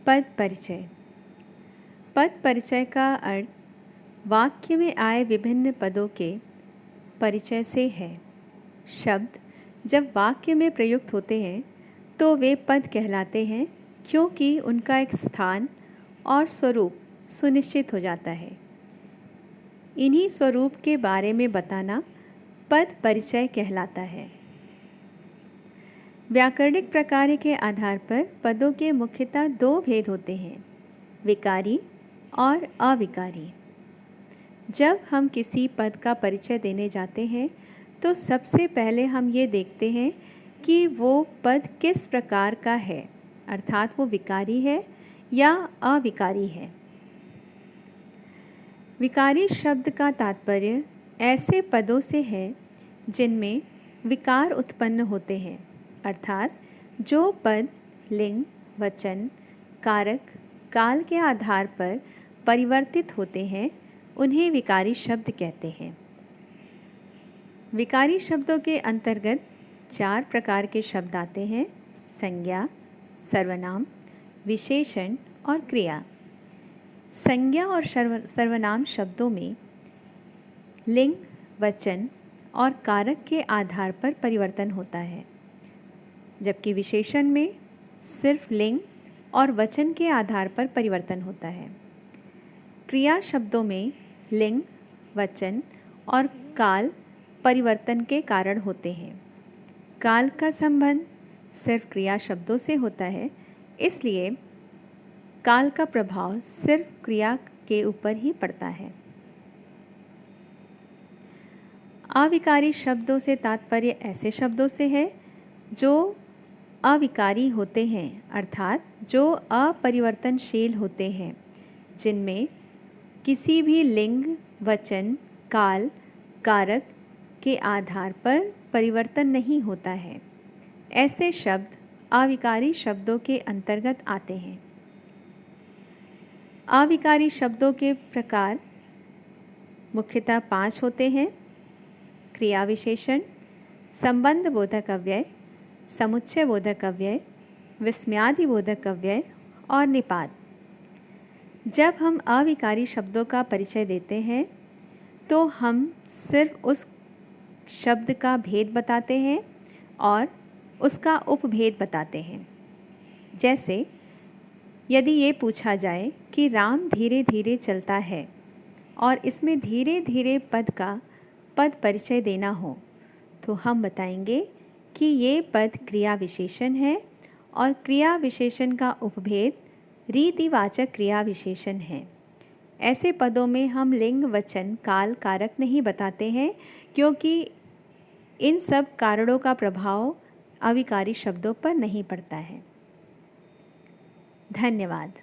पद परिचय। पद परिचय का अर्थ वाक्य में आए विभिन्न पदों के परिचय से है। शब्द जब वाक्य में प्रयुक्त होते हैं तो वे पद कहलाते हैं, क्योंकि उनका एक स्थान और स्वरूप सुनिश्चित हो जाता है। इन्हीं स्वरूप के बारे में बताना पद परिचय कहलाता है। व्याकरणिक प्रकार के आधार पर पदों के मुख्यतः दो भेद होते हैं, विकारी और अविकारी। जब हम किसी पद का परिचय देने जाते हैं तो सबसे पहले हम ये देखते हैं कि वो पद किस प्रकार का है, अर्थात वो विकारी है या अविकारी है। विकारी शब्द का तात्पर्य ऐसे पदों से है जिनमें विकार उत्पन्न होते हैं, अर्थात जो पद लिंग, वचन, कारक, काल के आधार पर परिवर्तित होते हैं उन्हें विकारी शब्द कहते हैं। विकारी शब्दों के अंतर्गत 4 प्रकार के शब्द आते हैं, संज्ञा, सर्वनाम, विशेषण और क्रिया। संज्ञा और सर्वनाम शब्दों में लिंग, वचन और कारक के आधार पर परिवर्तन होता है, जबकि विशेषण में सिर्फ लिंग और वचन के आधार पर परिवर्तन होता है। क्रिया शब्दों में लिंग, वचन और काल परिवर्तन के कारण होते हैं। काल का संबंध सिर्फ क्रिया शब्दों से होता है, इसलिए काल का प्रभाव सिर्फ क्रिया के ऊपर ही पड़ता है। अविकारी शब्दों से तात्पर्य ऐसे शब्दों से है जो अविकारी होते हैं, अर्थात जो अपरिवर्तनशील होते हैं, जिनमें किसी भी लिंग, वचन, काल, कारक के आधार पर परिवर्तन नहीं होता है। ऐसे शब्द अविकारी शब्दों के अंतर्गत आते हैं। अविकारी शब्दों के प्रकार मुख्यतः 5 होते हैं, क्रिया विशेषण, संबंध बोधक अव्यय, समुच्चय बोधक अव्यय, विस्मयादि बोधक अव्यय और निपात। जब हम अविकारी शब्दों का परिचय देते हैं तो हम सिर्फ उस शब्द का भेद बताते हैं और उसका उपभेद बताते हैं। जैसे यदि ये पूछा जाए कि राम धीरे धीरे चलता है और इसमें धीरे धीरे पद का पद परिचय देना हो, तो हम बताएंगे कि ये पद क्रिया विशेषण है और क्रिया विशेषण का उपभेद रीतिवाचक क्रिया विशेषण है। ऐसे पदों में हम लिंग, वचन, काल, कारक नहीं बताते हैं, क्योंकि इन सब कारणों का प्रभाव अविकारी शब्दों पर नहीं पड़ता है। धन्यवाद।